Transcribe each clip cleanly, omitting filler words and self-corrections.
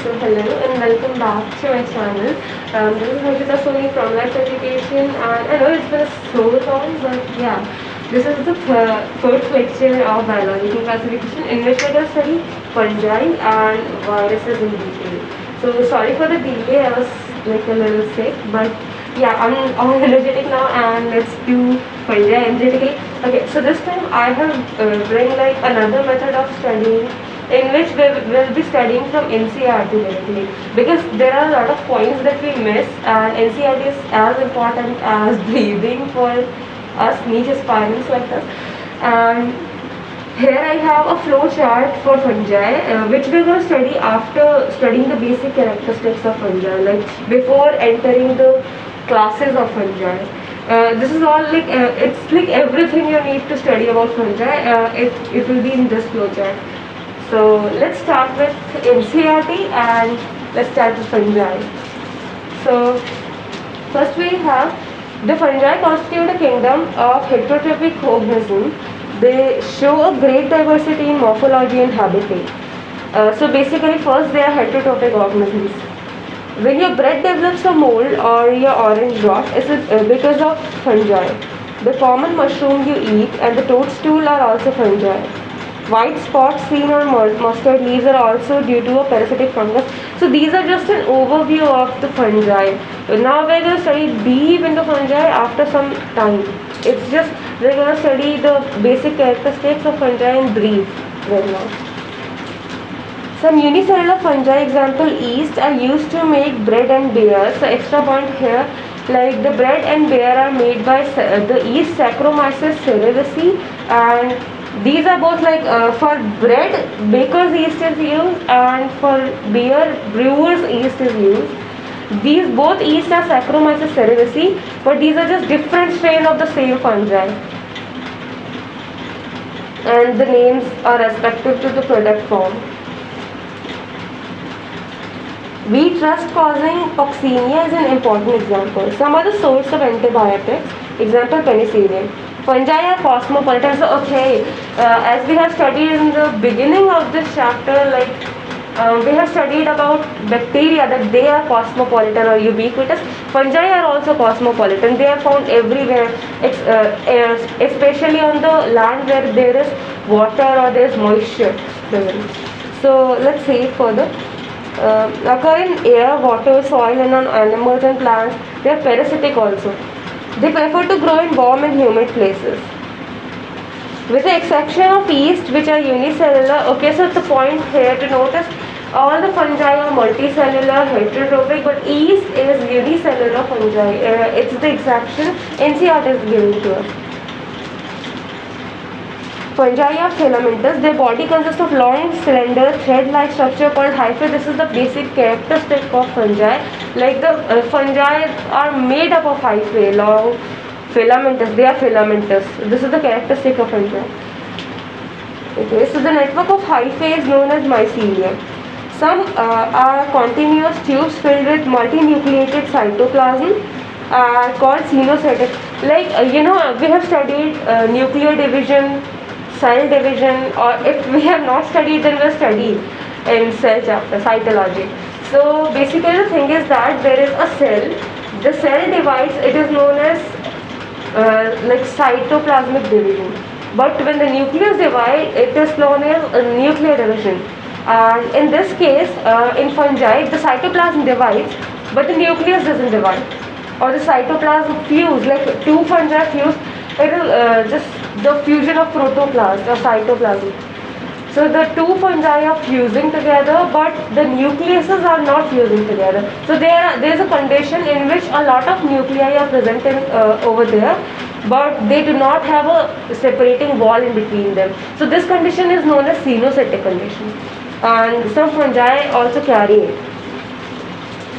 So hello and welcome back to my channel. This is Harshita Soni from Life Education, and I know it's been so long, but yeah, this is the first lecture of biological classification in which we're going to study fungi and viruses in detail. So sorry for the delay, I was like a little sick, but yeah, I'm all energetic now, and let's do fungi energetically. Okay, so this time I have bring like another method of studying in which we will be studying from NCERT directly, because there are a lot of points that we miss, and NCERT is as important as breathing for us niche aspirants like us. And here I have a flow chart for fungi, which we're going to study after studying the basic characteristics of fungi, like before entering the classes of fungi. This is all like it's like everything you need to study about fungi. It will be in this flow chart. So let's start with NCERT and let's start with fungi. So first we have the fungi constitute a kingdom of heterotrophic organisms. They show a great diversity in morphology and habitat. So basically first they are heterotrophic organisms. When your bread develops a mold or your orange rot, it's because of fungi. The common mushroom you eat and the toadstool are also fungi. White spots seen on mustard leaves are also due to a parasitic fungus. So these are just an overview of the fungi. Now we're going to study deep into fungi after some time. It's just we're going to study the basic characteristics of fungi in brief right now. Some unicellular fungi, example yeast, are used to make bread and beer. So extra point here, like the bread and beer are made by the yeast Saccharomyces cerevisiae, and these are both like for bread, baker's yeast is used, and for beer, brewer's yeast is used. These both yeast are Saccharomyces cerevisiae, but these are just different strains of the same fungi. And the names are respective to the product form. Wheat rust causing coccinia is an important example. Some are the source of antibiotics, example penicillin. Fungi are cosmopolitan. So okay, as we have studied in the beginning of this chapter, like we have studied about bacteria, that they are cosmopolitan or ubiquitous. Fungi are also cosmopolitan. They are found everywhere, especially on the land where there is water or there is moisture. So let's see further. Occur in air, water, soil, and on animals and plants. They are parasitic also. They prefer to grow in warm and humid places. With the exception of yeast, which are unicellular. Okay, so the point here to notice, all the fungi are multicellular, heterotrophic, but yeast is unicellular fungi. It's the exception NCERT is giving to us. Fungi are filamentous. Their body consists of long, slender, thread-like structure called hyphae. This is the basic characteristic of fungi. Like the fungi are made up of hyphae, long, filamentous. They are filamentous. This is the characteristic of fungi. Okay, so the network of hyphae is known as mycelium. Some are continuous tubes filled with multinucleated cytoplasm, called cenocytic. Like we have studied nuclear division, cell division, or if we have not studied, then we'll study in cell chapter, cytology. So basically the thing is that there is a cell, the cell divides, it is known as like cytoplasmic division. But when the nucleus divides, it is known as nuclear division. And in this case, in fungi, the cytoplasm divides, but the nucleus doesn't divide. Or the cytoplasm fuse, like two fungi fuse, it is just the fusion of protoplasm or cytoplasm. So the two fungi are fusing together, but the nucleuses are not fusing together. So there is a condition in which a lot of nuclei are present over there, but they do not have a separating wall in between them. So this condition is known as cenocytic condition, and some fungi also carry it.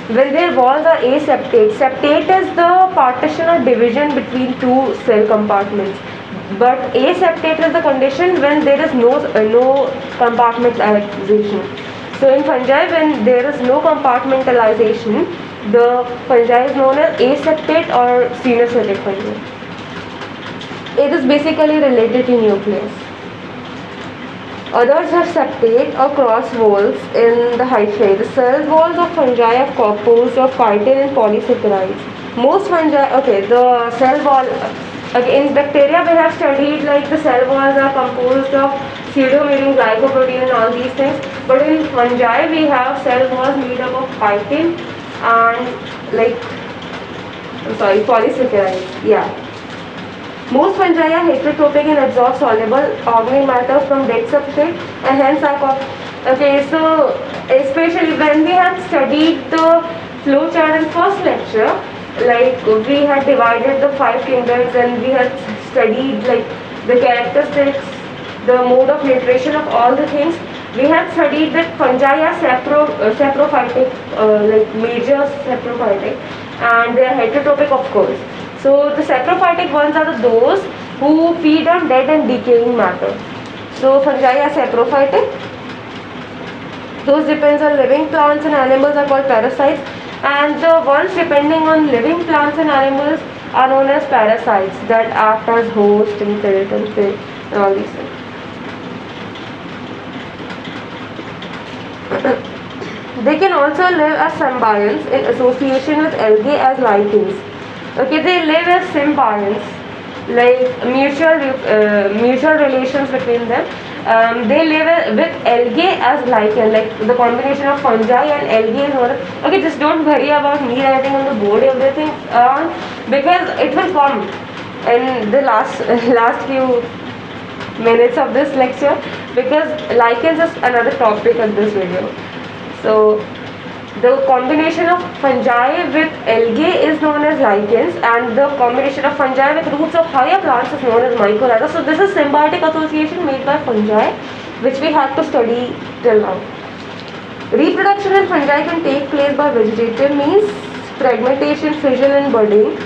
When their walls are aseptate, septate is the partition or division between two cell compartments. But aseptate is the condition when there is no compartmentalization. So in fungi, when there is no compartmentalization, the fungi is known as aseptate or cenocytic fungi. It is basically related to nucleus. Others have septate or cross walls in the hyphae. The cell walls of fungi are composed of chitin and polysaccharides. Most fungi, okay, the cell wall, okay, in bacteria we have studied like the cell walls are composed of pseudomerium, glycoprotein and all these things. But in fungi we have cell walls made up of chitin and like, I'm sorry, polysaccharides. Yeah. Most fungi are heterotropic and absorb soluble organic matter from dead substrate and hence are called. Okay, so especially when we had studied the flow chart in first lecture, like we had divided the 5 kingdoms and we had studied like the characteristics, the mode of nutrition of all the things. We had studied that fungi are saprophytic, like major saprophytic, and they are heterotropic of course. So the saprophytic ones are those who feed on dead and decaying matter. So fungi are saprophytic. Those depends on living plants and animals are called parasites, and the ones depending on living plants and animals are known as parasites that act as host and tilt and fit and all these things. They can also live as symbionts in association with algae as lichens. Okay, they live as symbionts, like mutual relations between them. They live with algae as lichen, like the combination of fungi and algae is more. Okay, just don't worry about me writing on the board everything because it will come in the last few minutes of this lecture, because lichens is another topic of this video. So the combination of fungi with algae is known as lichens, and the combination of fungi with roots of higher plants is known as mycorrhiza. So this is symbiotic association made by fungi, which we have to study till now. Reproduction in fungi can take place by vegetative means, fragmentation, fission and budding.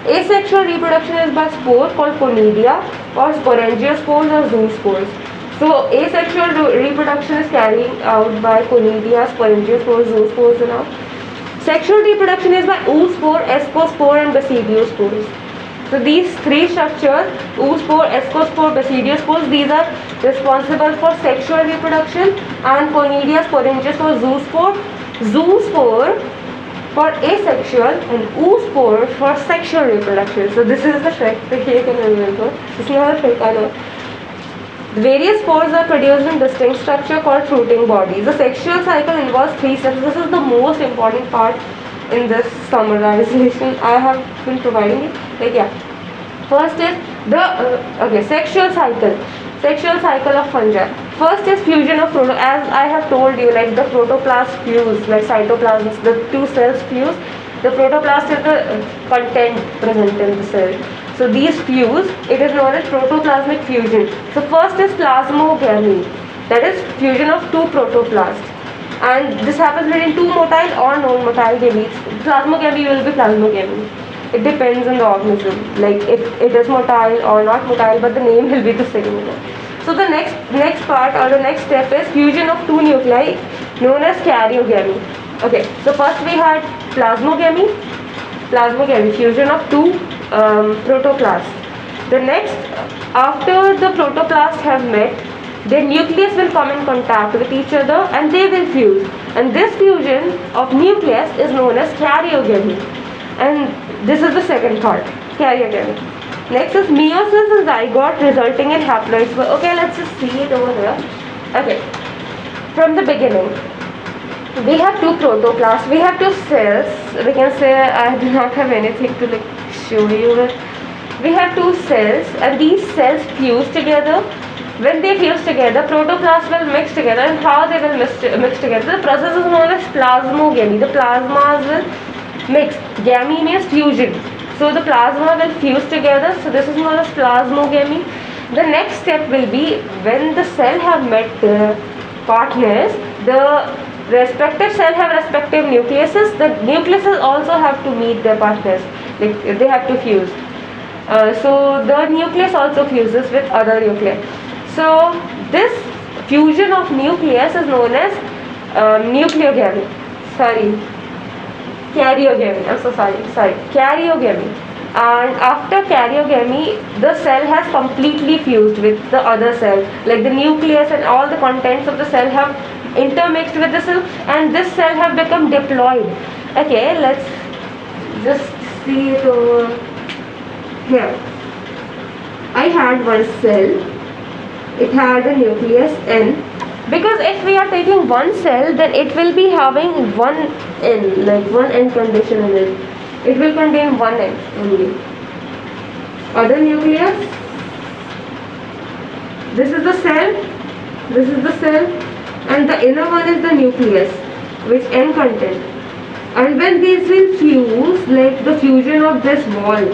Asexual reproduction is by spore called conidia or sporangiospores or zoospores. So asexual reproduction is carried out by conidia, sporangiospores, zoospores and all. Sexual reproduction is by oospore, ascospore and basidiospores. So these three structures, oospore, ascospore, basidiospores, these are responsible for sexual reproduction, and conidia, sporangiospore, zoospore for asexual and oospore for sexual reproduction. So this is the trick that you can remember. This is not a trick, I know. The various spores are produced in distinct structure called fruiting bodies. The sexual cycle involves 3 steps. This is the most important part in this summarization I have been providing it. Like yeah, first is the sexual cycle. Sexual cycle of fungi. First is fusion of as I have told you, like the protoplast fuse, like cytoplasms, the two cells fuse. The protoplast is the content present in the cell. So these fuse, it is known as protoplasmic fusion. So first is plasmogamy, that is fusion of two protoplasts. And this happens between two motile or non-motile gametes. Plasmogamy will be plasmogamy. It depends on the organism, like if it is motile or not motile, but the name will be the same. So the next part or the next step is fusion of two nuclei known as karyogamy. Okay, so first we had plasmogamy, fusion of two protoplasts. The next, after the protoplasts have met, their nucleus will come in contact with each other and they will fuse. And this fusion of nucleus is known as karyogamy. And this is the second part, karyogamy. Next is meiosis and zygote resulting in haploids. Okay, let's just see it over here. Okay, from the beginning, we have two protoplasts, we have two cells. We can say I do not have anything to like show you, but we have two cells and these cells fuse together. When they fuse together, protoplasts will mix together, and how they will mix together? The process is known as plasmogamy. The plasmas will mix. Gamy means fusion. So the plasma will fuse together. So this is known as plasmogamy. The next step will be when the cell have met their partners, the respective cell have respective nucleuses. The nucleuses also have to meet their partners. Like they have to fuse. So the nucleus also fuses with other nuclei. So this fusion of nucleus is known as nucleogamy. Karyogamy. I'm so sorry. Karyogamy. And after karyogamy, the cell has completely fused with the other cell, like the nucleus and all the contents of the cell have intermixed with the cell, and this cell have become diploid. Okay, let's just see it over here. I had one cell, it had a nucleus N, because if we are taking one cell, then it will be having one N, like one N condition in it. It will contain one N only. Other nucleus, this is the cell, this is the cell, and the inner one is the nucleus, which N content. And when these will fuse, like the fusion of this wall,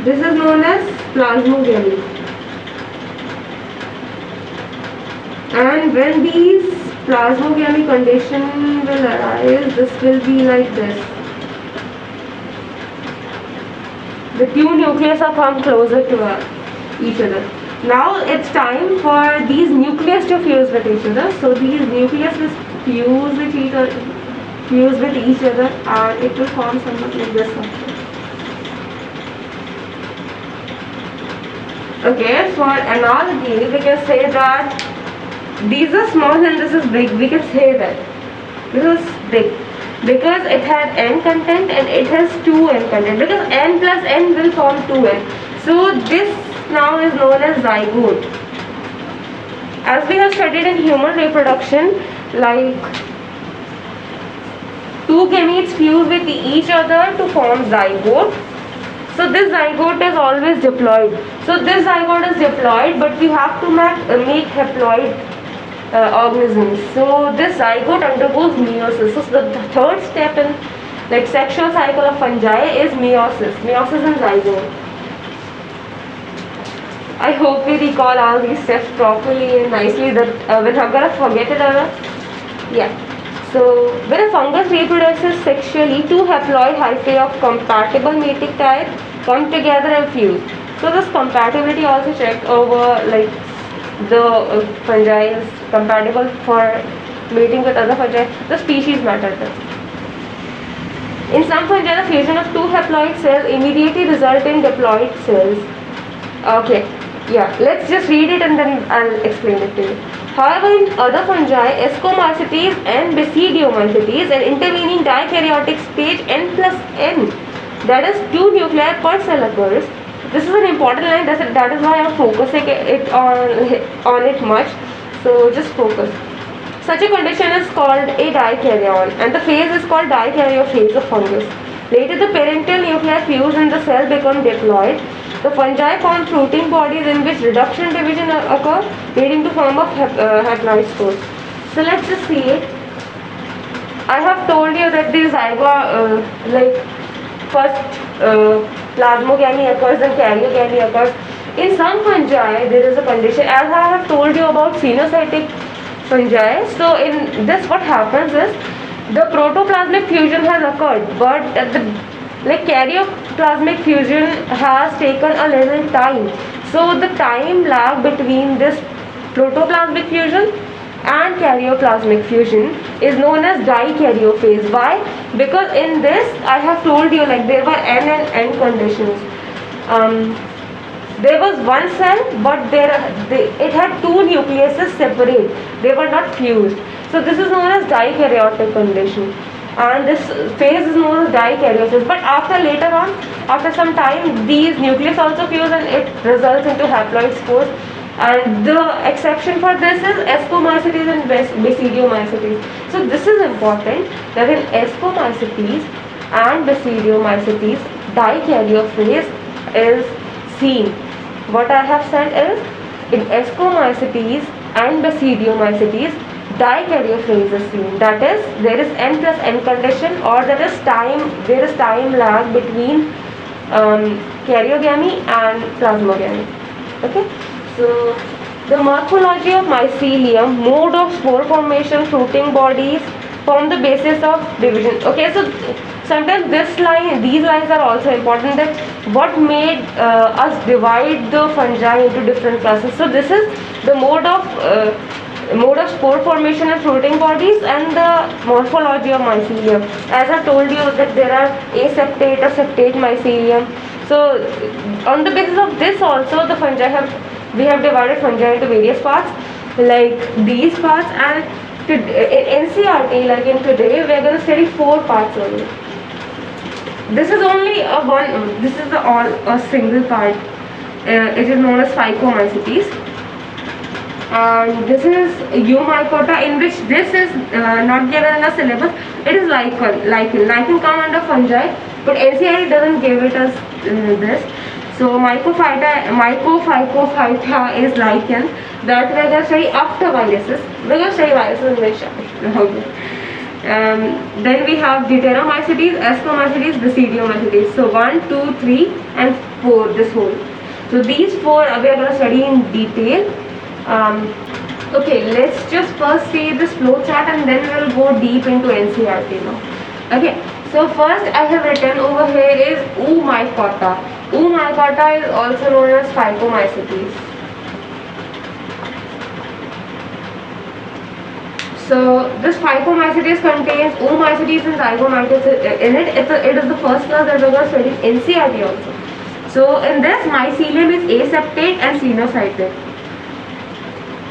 this is known as plasmogamy. And when these plasmogamy condition will arise, this will be like this. The two nucleus are come closer to each other. Now it's time for these nucleus to fuse with each other. So these nucleus will fuse with each other, and it will form something like this structure. Okay, for analogy, we can say that these are small and this is big. We can say that this is big because it had N content and it has 2N content, because N plus N will form 2N. So this now is known as zygote. As we have studied in human reproduction, like two gametes fuse with each other to form zygote. So this zygote is always diploid. So this zygote is diploid, but we have to make haploid organisms. So this zygote undergoes meiosis. So the third step in like sexual cycle of fungi is meiosis. Meiosis in zygote. I hope we recall all these steps properly and nicely. That when I'm gonna forget it, yeah. So when a fungus reproduces sexually, two haploid hyphae of compatible mating type come together and fuse. So this compatibility also checked over, like the fungi is compatible for mating with other fungi. The species matter too. In some fungi, the fusion of two haploid cells immediately result in diploid cells. Okay, yeah, let's just read it and then I'll explain it to you. However, in other fungi, Ascomycetes and Basidiomycetes, an intervening dikaryotic stage N plus N, that is 2 nuclei per cell occurs. This is an important line, that is why I am focusing on it much. So just focus. Such a condition is called a dikaryon, and the phase is called dikaryophase of fungus. Later, the parental nuclei fuse and the cell become diploid. The fungi form fruiting bodies in which reduction division occur, leading to form of haploid spores. So let's just see it. I have told you that the zygote, like first plasmogamy occurs and karyogamy occurs. In some fungi, there is a condition, as I have told you about phenocytic fungi. So in this, what happens is the protoplasmic fusion has occurred, but like karyoplasmic fusion has taken a little time. So the time lag between this protoplasmic fusion and karyoplasmic fusion is known as dikaryophase. Why? Because in this, I have told you, like there were N and N conditions. There was one cell, but it had two nucleuses separate. They were not fused. So this is known as dikaryotic condition, and this phase is known as dikaryosis. But later on, after some time, these nucleus also fuse and it results into haploid spores. And the exception for this is Ascomycetes and Basidiomycetes. So this is important, that in Ascomycetes and Basidiomycetes, dikaryophase is seen. What I have said is, in Ascomycetes and Basidiomycetes, dikaryophase is seen. That is, there is N plus N condition, or there is time lag between karyogamy and plasmogamy. Okay. So the morphology of mycelium, mode of spore formation, fruiting bodies form the basis of division. Okay, so sometimes these lines are also important, that what made us divide the fungi into different classes. So this is the mode of mode of spore formation and fruiting bodies, and the morphology of mycelium. As I told you that there are aseptate or septate mycelium. So on the basis of this also the fungi we have divided fungi into various parts, like these parts, and in NCERT, like in today, we are going to study 4 parts only. This is only this is a single part. It is known as Phycomycetes. And this is Eumycota, in which this is not given in the syllabus. It is lichen. Lichen come under fungi, but NCERT doesn't give it as this. So Mycophycophyta is lichen. That we are going to study after viruses. We are going to study viruses in which then we have Deuteromycetes, Ascomycetes, Basidiomycetes. So 1, 2, 3 and 4, this whole. So these 4 we are going to study in detail. Okay, let's just first see this flow chart and then we will go deep into NCERT now. Okay, so first I have written over here is Eumycota. Eumycota is also known as Phycomycetes. So this Phycomycetes contains Oomycetes and Zygomycetes in it. It is the first class that we are going to study in NCERT also. So in this, mycelium is aseptate and cenocytate.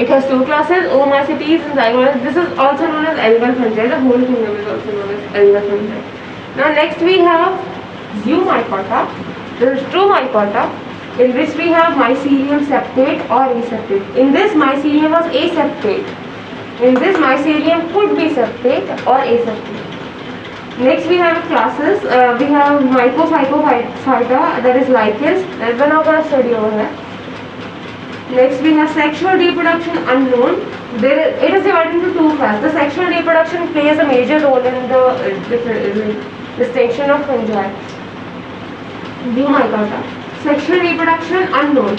It has 2 classes, Oomycetes and Zygomycetes. This is also known as algal fungi. The whole kingdom is also known as algal fungi. Now next we have Eumycota. This is true mycota, in which we have mycelium septate or aseptate. In this, mycelium was aseptate. In this, mycelium could be septate or aseptate. Next we have classes. We have Mycophycophyta, that is lichens. That we are not going to study over here. Next we have sexual reproduction unknown. It is divided into 2 classes. The sexual reproduction plays a major role in the distinction of fungi. Eumycota. Sexual reproduction unknown.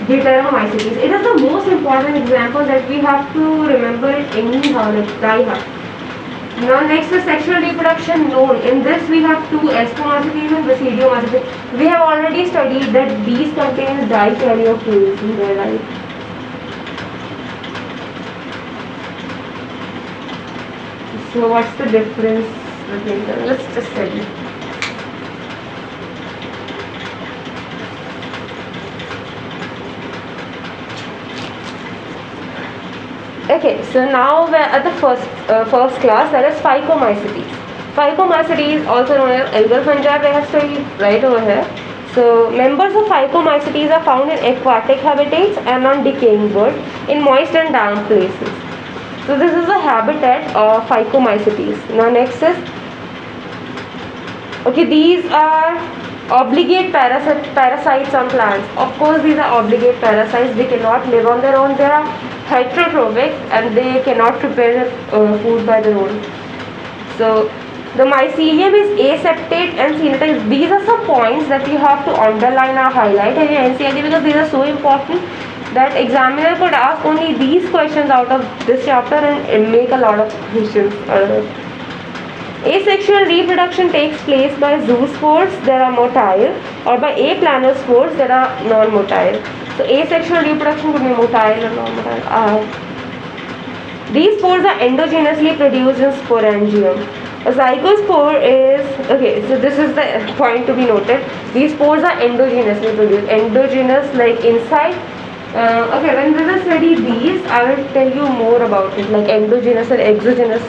Deuteromycetes. It is the most important example that we have to remember it anyhow, like die hard. Now next is sexual reproduction known. In this we have 2 Ascomycetes and Basidiomycetes. We have already studied that these contain dikaryotes in their life. So what's the difference between them? Let's just study. Okay, so now we are at the first class, that is Phycomycetes. Phycomycetes, also known as algal fungi, we have studied right over here. So members of Phycomycetes are found in aquatic habitats and on decaying wood in moist and damp places. So this is the habitat of Phycomycetes. Now next is, okay, these are obligate parasites on plants. Of course, these are obligate parasites. They cannot live on their own. They are heterotrophic and they cannot prepare food by their own. So the mycelium is aseptate and cenotype. These are some points that you have to underline or highlight in your NCERT because these are so important that examiner could ask only these questions out of this chapter and make a lot of questions. Asexual reproduction takes place by zoospores that are motile or by aplanospores that are non-motile. So asexual reproduction could be motile or non-motile. These spores are endogenously produced in sporangium. A zygospore is, okay, so this is the point to be noted. These spores are endogenously produced. Endogenous like inside. Okay, when we will study these, I will tell you more about it, like endogenous and exogenous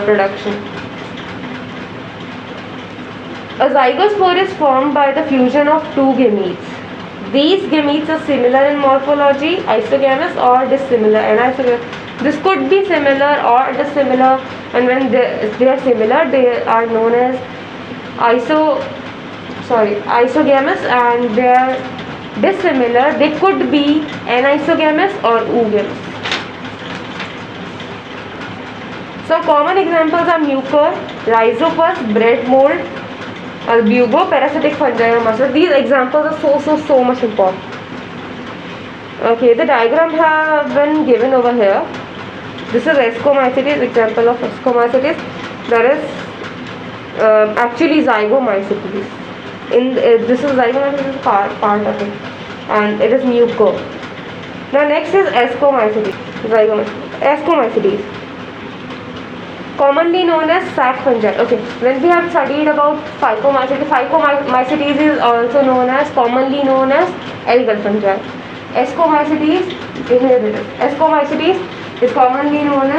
production. A zygospore is formed by the fusion of 2 gametes. These gametes are similar in morphology, isogamous or dissimilar. And this could be similar or dissimilar, and when they are similar, they are known as isogamous, and they are dissimilar. They could be anisogamous or oogamous. So common examples are mucor, rhizopus, bread mold, albugo, parasitic fungi or muscle. These examples are so much important. Okay, the diagram have been given over here. This is Ascomycetes, example of Ascomycetes. That is actually Zygomycetes. This is Zygomycetes part of it, and it is mucor. Now next is Ascomycetes. Ascomycetes, commonly known as sac fungi. Okay, when we have studied about Phycomycetes is also commonly known as algal fungi. Ascomycetes, here it is. Ascomycetes is commonly known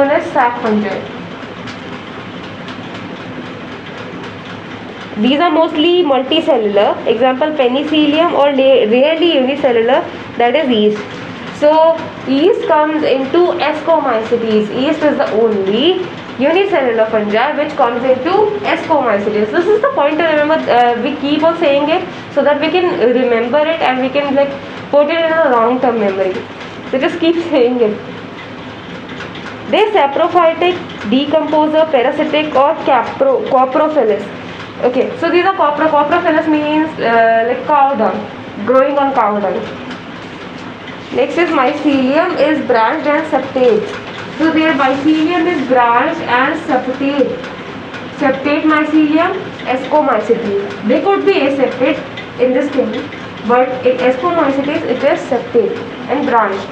as sac fungi. These are mostly multicellular. Example, penicillium, or rarely unicellular, that is yeast. So yeast comes into Ascomycetes. Yeast is the only unicellular fungi which comes into Ascomycetes. This is the point to remember. We keep on saying it so that we can remember it and we can put it in a long-term memory. So just keep saying it. They saprophytic, decomposer, parasitic, or coprophilous. Okay, so these are coprophilous means like cow dung, growing on cow dung. Next is mycelium is branched and septate. So their mycelium is branched and septate. Septate mycelium, Ascomycetes. They could be aseptate in this case, but in Ascomycetes it is septate and branched.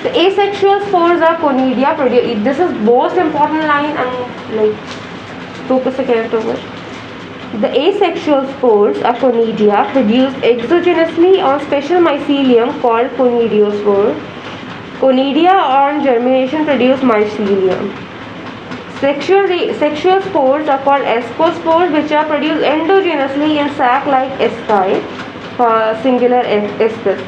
The asexual spores are conidia. This is most important line. Focus again too much. The asexual spores are conidia produced exogenously on special mycelium called conidiospore. Conidia on germination produce mycelium. Sexual spores are called ascospores, which are produced endogenously in sac like asci, singular ascus.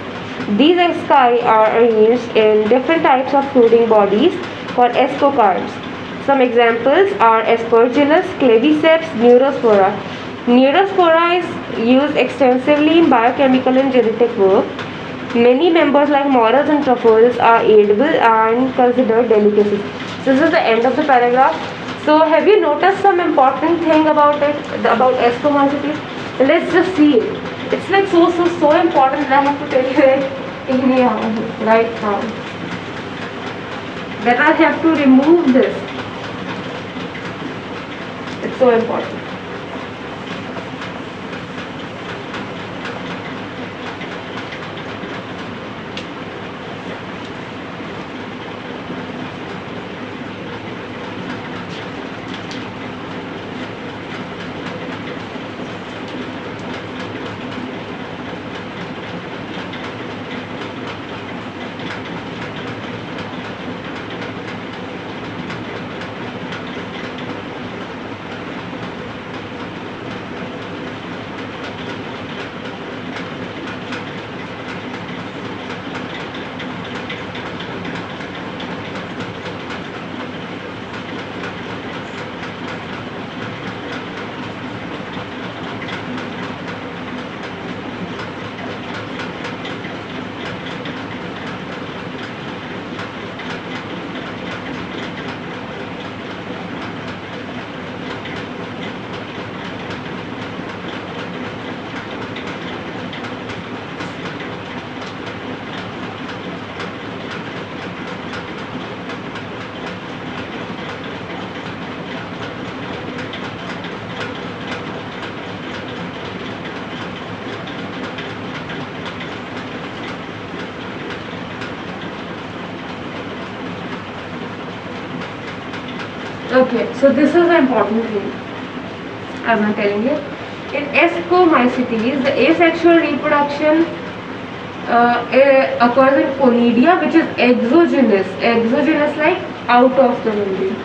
These asci are arranged in different types of fruiting bodies called ascocarps. Some examples are Aspergillus, Claviceps, Neurospora. Neurospora is used extensively in biochemical and genetic work. Many members like morels and truffles are edible and considered delicacies. So this is the end of the paragraph. So have you noticed some important thing about it, about Ascomycetes? Let's just see it. It's so important that I have to tell you it right now. That I have to remove this. It's so important. Okay, so this is the important thing as I'm telling you. In Ascomycetes, the asexual reproduction occurs in conidia, which is exogenous like out of the membrane,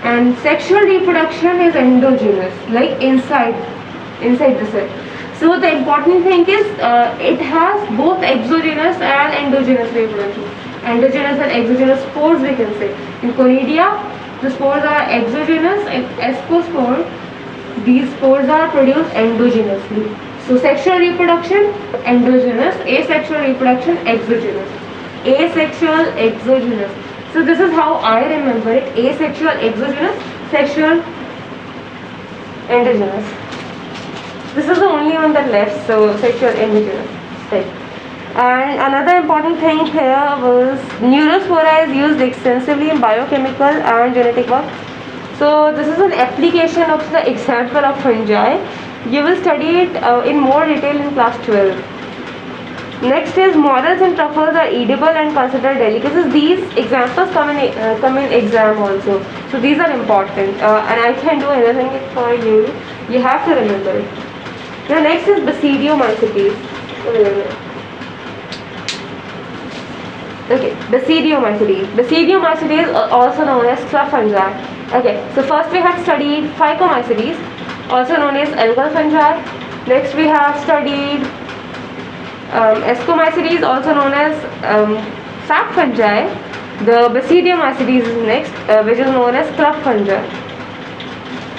and sexual reproduction is endogenous, like inside the cell. So the important thing is it has both exogenous and endogenous reproduction. Endogenous and exogenous spores, we can say. In conidia, the spores are exogenous. In ascospore, these spores are produced endogenously. So sexual reproduction endogenous, asexual reproduction exogenous. Asexual, exogenous. So this is how I remember it. Asexual, exogenous, sexual, endogenous. This is the only one that left, so sexual, endogenous. Right. And another important thing here was Neurospora is used extensively in biochemical and genetic work. So this is an application of the example of fungi. You will study it in more detail in class 12. Next is morels and truffles are edible and considered delicacies. These examples come in exam also. So these are important, and I can do anything for you. You have to remember it. The next is Basidiomycetes. Okay, Basidiomycetes. Basidiomycetes also known as scrub fungi. Okay, so first we have studied Phycomycetes, also known as algal fungi. Next we have studied Ascomycetes, also known as sap fungi. The Basidiomycetes is next, which is known as scrub fungi.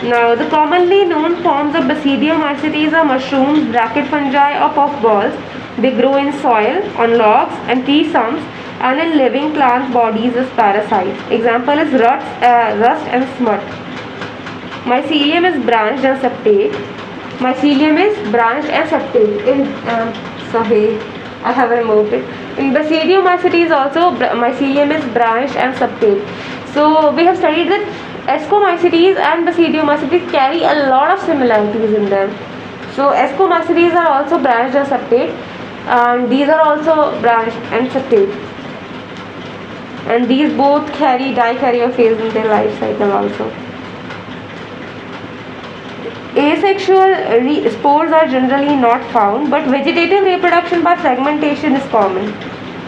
Now, the commonly known forms of Basidiomycetes are mushrooms, bracket fungi, or puffballs. They grow in soil, on logs and tree stumps, and in living plant bodies as parasites. Example is rust and smut. Mycelium is branched and septate. Mycelium is branched and septate. Sorry, I have removed it. In Basidiomycetes also, mycelium is branched and septate. So we have studied that Ascomycetes and Basidiomycetes carry a lot of similarities in them. So Ascomycetes are also branched and septate, and these are also branched and septate. And these both carry dikaryote phase in their life cycle also. Asexual spores are generally not found, but vegetative reproduction by fragmentation is common.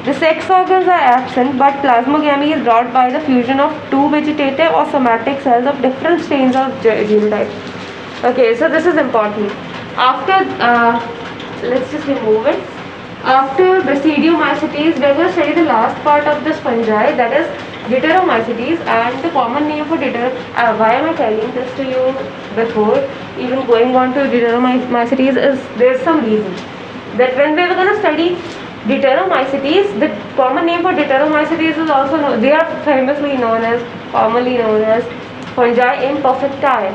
The sex organs are absent, but plasmogamy is brought by the fusion of two vegetative or somatic cells of different strains of genotype. Okay, so this is important. After, let's just remove it. After Basidiomycetes, we are going to study the last part of this fungi, that is Deuteromycetes, and the common name for why am I telling this to you before even going on to Deuteromycetes is there's some reason that when we were going to study Deuteromycetes, the common name for Deuteromycetes is also known, they are commonly known as fungi imperfecti,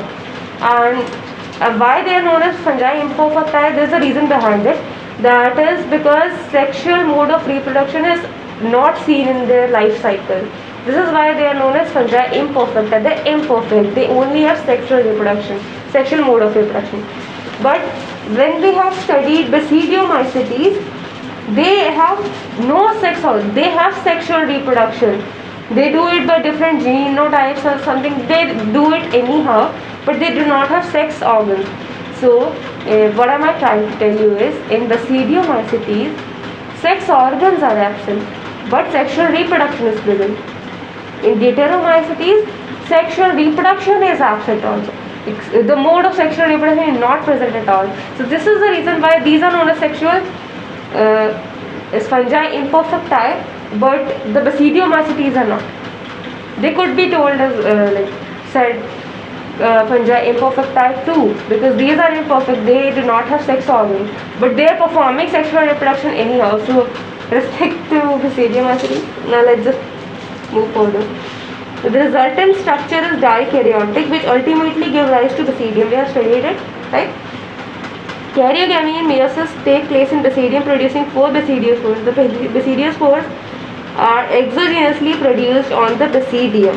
and why they are known as fungi imperfecti, there is a reason behind it. That is because sexual mode of reproduction is not seen in their life cycle. This is why they are known as fungi imperfecta. They are imperfect. They only have sexual reproduction, sexual mode of reproduction. But when we have studied Basidiomycetes, they have no sex organ. They have sexual reproduction. They do it by different genotypes or something. They do it anyhow, but they do not have sex organs. So, what am I trying to tell you is, in Basidiomycetes, sex organs are absent, but sexual reproduction is present. In Deuteromycetes, sexual reproduction is absent also. The mode of sexual reproduction is not present at all. So, this is the reason why these are known as as fungi imperfecti, but the Basidiomycetes are not. They could be told as fungi imperfecti too, because these are imperfect, they do not have sex organs, but they are performing sexual reproduction anyhow. So respect to Basidiomycetes. Now let's just move forward. So the resultant structure is dikaryotic, which ultimately give rise to Basidium. We have studied it, right? Karyogamy and meiosis take place in Basidium, producing 4 basidiospores. The basidiospores are exogenously produced on the basidium.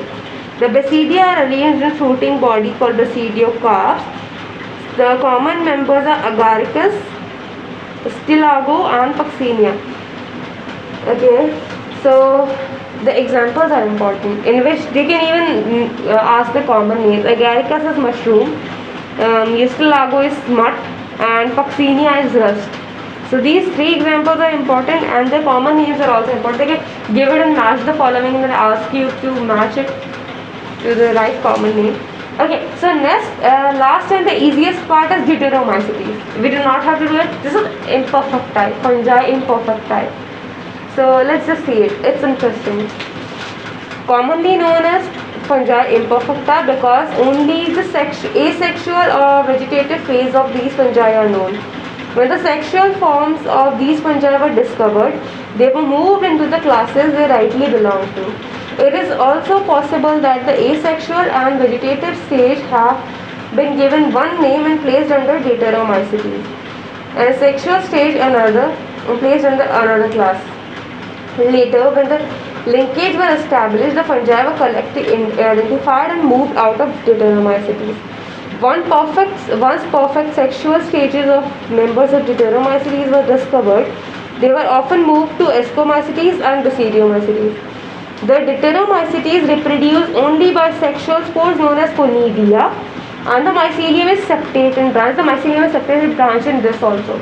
The basidia are arranged in fruiting body called basidiocarps. The common members are Agaricus, Stylago and Puccinia. Okay, so the examples are important, in which they can even ask the common names. Agaricus is mushroom, Stylago is smut, and Puccinia is rust. So these 3 examples are important, and the common names are also important. They can give it and match the following and ask you to match it to the right common name. Okay, so next, last and the easiest part is Deuteromycetes. We do not have to do it. This is imperfecti, fungi imperfecti. So let's just see it. It's interesting. Commonly known as fungi imperfecta because only the asexual or vegetative phase of these fungi are known. When the sexual forms of these fungi were discovered, they were moved into the classes they rightly belong to. It is also possible that the asexual and vegetative stage have been given one name and placed under Deuteromycetes, and sexual stage another and placed under another class. Later, when the linkage were established, the fungi were collectively identified and moved out of Deuteromycetes. Once perfect sexual stages of members of Deuteromycetes were discovered, they were often moved to Ascomycetes and Basidiomycetes. The Deuteromycetes reproduce only by sexual spores known as conidia, and the mycelium is septate in branch. The mycelium is septate branch in this also.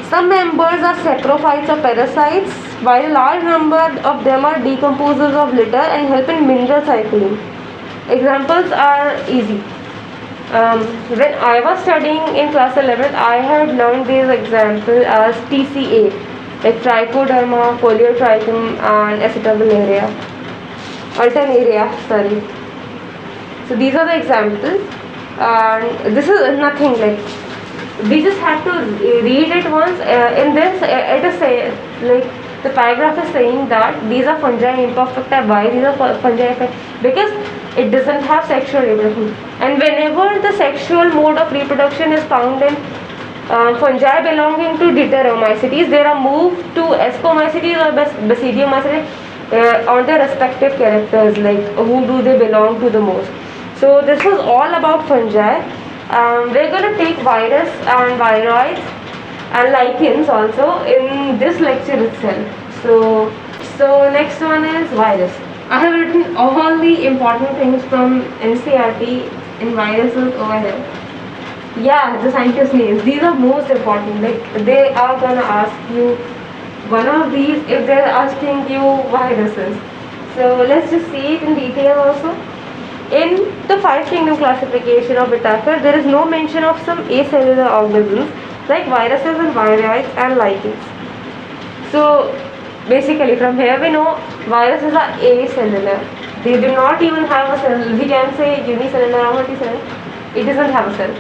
Some members are saprophytes or parasites, while a large number of them are decomposers of litter and help in mineral cycling. Examples are easy. When I was studying in class 11th, I had learned these examples as TCA, like Trichoderma, Coleotrichum, and Acetobacteria, Alternaria. Sorry. So these are the examples, and this is nothing like we just have to read it once. In this, it is say like the paragraph is saying that these are fungi imperfecta. Why these are fungi imperfecta? Because it doesn't have sexual reproduction, and whenever the sexual mode of reproduction is found in fungi belonging to Deuteromycetes, they are moved to Ascomycetes or Basidiomycetes on their respective characters, like who do they belong to the most. So this was all about fungi. We're going to take virus and viroids and lichens also in this lecture itself. So next one is virus. I have written all the important things from NCERT in viruses over here. Yeah, the scientist names. These are most important. Like they are gonna ask you one of these if they're asking you viruses. So let's just see it in detail also. In the five kingdom classification of Whitaker, there is no mention of some acellular organisms like viruses and virions and lichens. So basically from here we know viruses are acellular. They do not even have a cell. We can say unicellular or multicellular. It doesn't have a cell.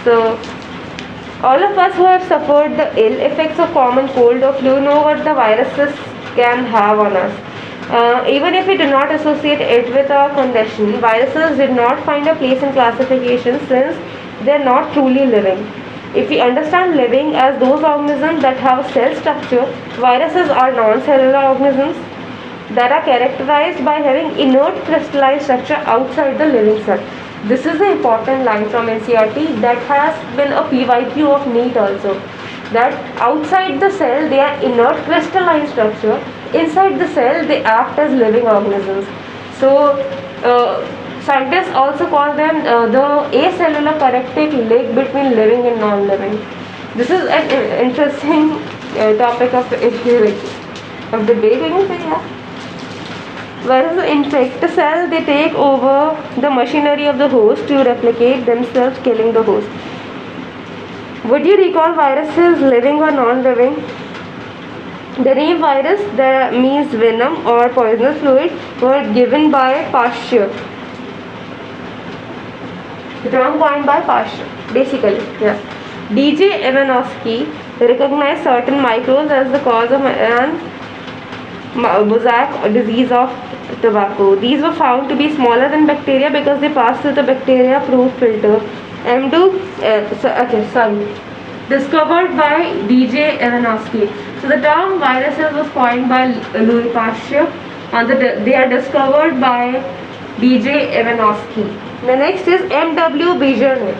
So all of us who have suffered the ill effects of common cold or flu know what the viruses can have on us. Even if we do not associate it with a condition, viruses did not find a place in classification since they are not truly living. If we understand living as those organisms that have a cell structure, viruses are non-cellular organisms that are characterized by having inert crystallized structure outside the living cell. This is the important line from NCERT that has been a PYQ of NEET also. That outside the cell they are inert crystalline structure, inside the cell they act as living organisms. So scientists also call them the acellular paractic link between living and non-living. This is an interesting topic of debate. Yeah. Whereas the infect cell, they take over the machinery of the host to replicate themselves, killing the host. Would you recall viruses living or non-living? The name virus, that means venom or poisonous fluid, were given by Pasteur. The term coined by Pasteur, basically. Yeah. D.J. Ivanovsky recognized certain microbes as the cause of an mosaic disease of tobacco. These were found to be smaller than bacteria because they pass through the bacteria-proof filter. Discovered by D.J. Ivanovsky. So the term viruses was coined by Louis Pasteur, and they are discovered by D.J. Ivanovsky. The next is M.W. Beijerinck.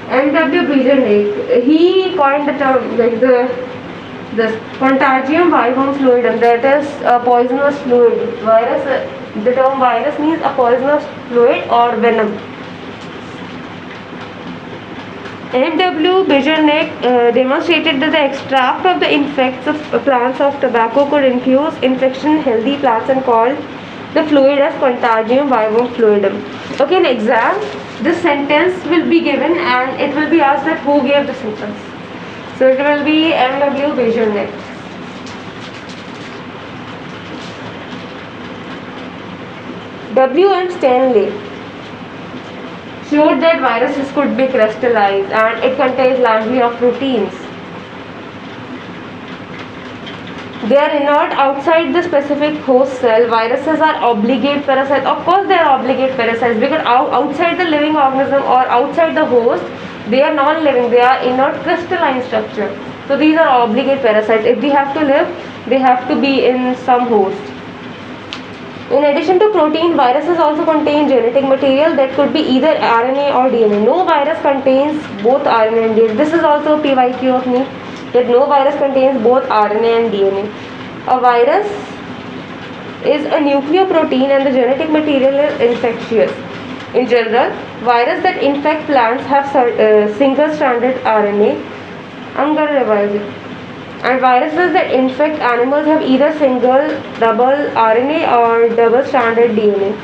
M.W. Beijerinck, he coined the term like the Contagium vivum fluidum, that is a poisonous fluid. Virus, the term virus means a poisonous fluid or venom. M.W. Beijerinck demonstrated that the extract of the insects of plants of tobacco could infuse infection in healthy plants and called the fluid as Contagium vivum fluidum. Okay, in exam, this sentence will be given and it will be asked that who gave the sentence. So it will be M.W. Beijerinck. W.M. Stanley showed that viruses could be crystallized and it contains largely of proteins. They are inert outside the specific host cell. Viruses are obligate parasites. Of course, they are obligate parasites because outside the living organism or outside the host, they are non-living. They are inert crystalline structure. So these are obligate parasites. If they have to live, they have to be in some host. In addition to protein, viruses also contain genetic material that could be either RNA or DNA. No virus contains both RNA and DNA. This is also a PYQ of me, that no virus contains both RNA and DNA. A virus is a nucleoprotein and the genetic material is infectious. In general, viruses that infect plants have single-stranded RNA. I'm going to revise it. And viruses that infect animals have either single, double RNA or double-stranded DNA.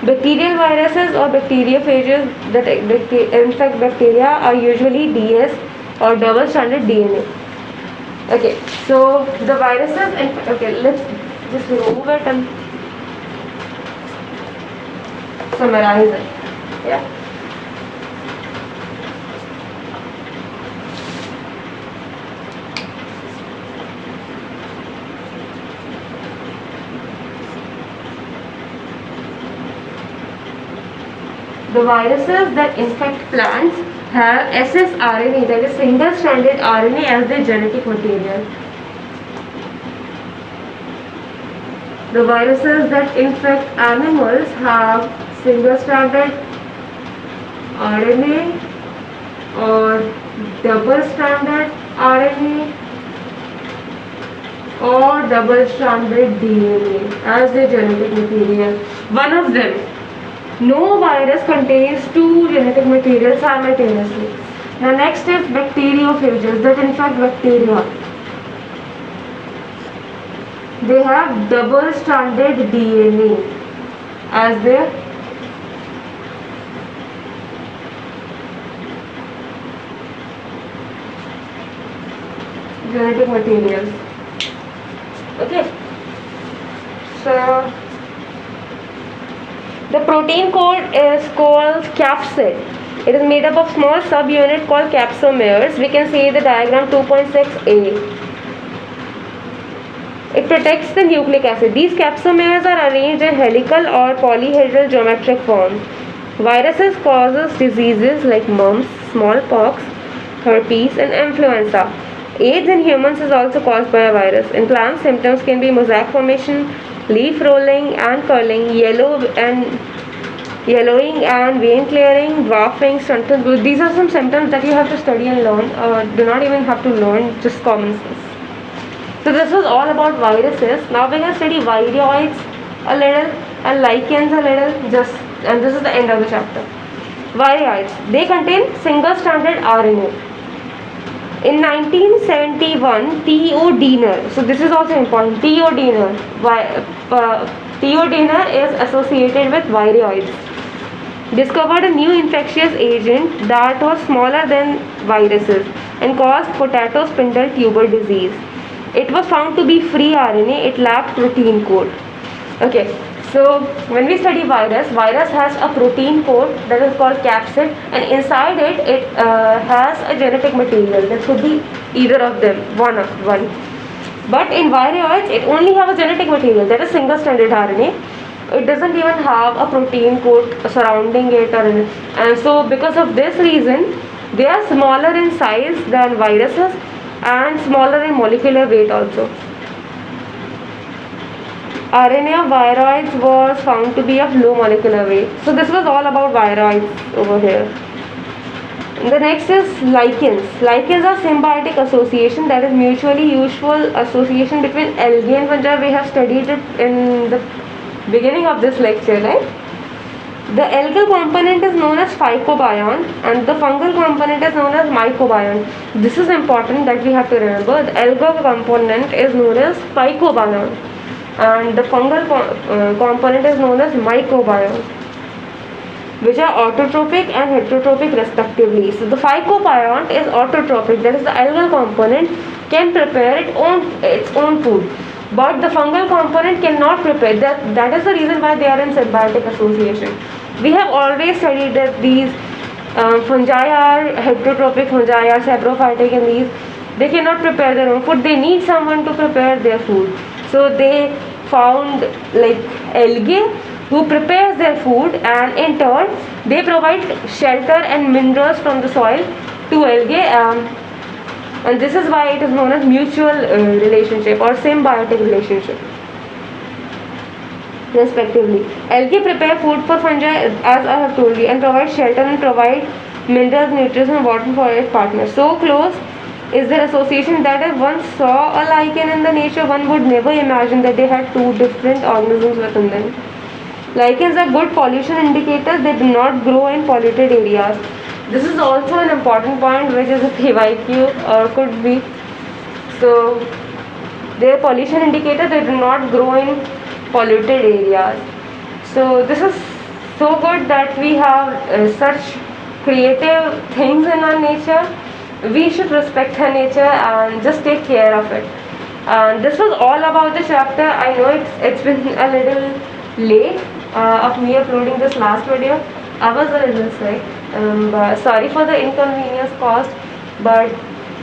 Bacterial viruses or bacteriophages that infect bacteria are usually DS or double-stranded DNA. Okay, so the viruses, okay, let's just remove it and summarize it. Yeah. The viruses that infect plants have ssRNA, that is single-stranded RNA, as their genetic material. The viruses that infect animals have single-stranded RNA or double-stranded RNA or double-stranded DNA as their genetic material. One of them. No virus contains two genetic materials simultaneously. The next is bacteriophages that infect bacteria. They have double-stranded DNA as their genetic materials. Okay. So the protein code is called capsid. It is made up of small subunit called capsomeres. We can see the diagram 2.6a. It protects the nucleic acid. These capsomeres are arranged in helical or polyhedral geometric forms. Viruses causes diseases like mumps, smallpox, herpes, and influenza. AIDS in humans is also caused by a virus. In plants, symptoms can be mosaic formation, leaf rolling and curling, yellowing and vein clearing, dwarfing, stunted growth. These are some symptoms that you have to study and learn. Do not even have to learn, just common sense. So this was all about viruses. Now we're going to study viroids a little and lichens a little, and this is the end of the chapter. Viroids, they contain single-stranded RNA. In 1971, T.O. Diener, so this is also important, T.O. Diener is associated with viroids, discovered a new infectious agent that was smaller than viruses and caused potato spindle tuber disease. It was found to be free RNA, it lacked protein code. Okay, so when we study virus has a protein code that is called capsid, and inside it has a genetic material that could be either of them, one. But in viroids, it only has a genetic material that is single-stranded RNA. It doesn't even have a protein code surrounding it, and so because of this reason, they are smaller in size than viruses and smaller in molecular weight also. RNA of viroids was found to be of low molecular weight. So this was all about viroids over here. The next is lichens. Lichens are symbiotic association, that is mutually useful association between algae and fungi. We have studied it in the beginning of this lecture, right? The algal component is known as phycobion and the fungal component is known as mycobion. This is important that we have to remember. The algal component is known as phycobion and the fungal component is known as mycobion, which are autotrophic and heterotrophic respectively. So the phycobion is autotrophic, that is the algal component can prepare its own food, but the fungal component cannot prepare. That is the reason why they are in symbiotic association. We have already studied that these fungi are heterotrophic, fungi are saprophytic, and they cannot prepare their own food. They need someone to prepare their food. So they found like algae who prepares their food, and in turn they provide shelter and minerals from the soil to algae, and this is why it is known as mutual relationship or symbiotic relationship. respectively. Algae prepare food for fungi as I have told you and provide shelter and provide minerals, nutrition and water for its partners. So close is their association that if one saw a lichen in the nature, one would never imagine that they had two different organisms within them. Lichens are good pollution indicators, they do not grow in polluted areas. This is also an important point which is a PYQ or could be. So, they are pollution indicator, they do not grow in polluted areas. So, this is so good that we have such creative things in our nature. We should respect our nature and just take care of it. And this was all about the chapter. I know it's been a little late of me uploading this last video. I was a little sick. But sorry for the inconvenience caused, but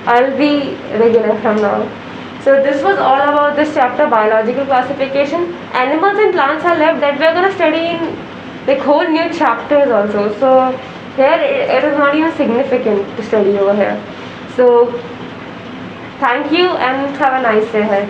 I'll be regular from now. So this was all about this chapter, biological classification. Animals and plants are left that we're gonna study in like whole new chapters also. So here it is not even significant to study over here. So thank you and have a nice day ahead.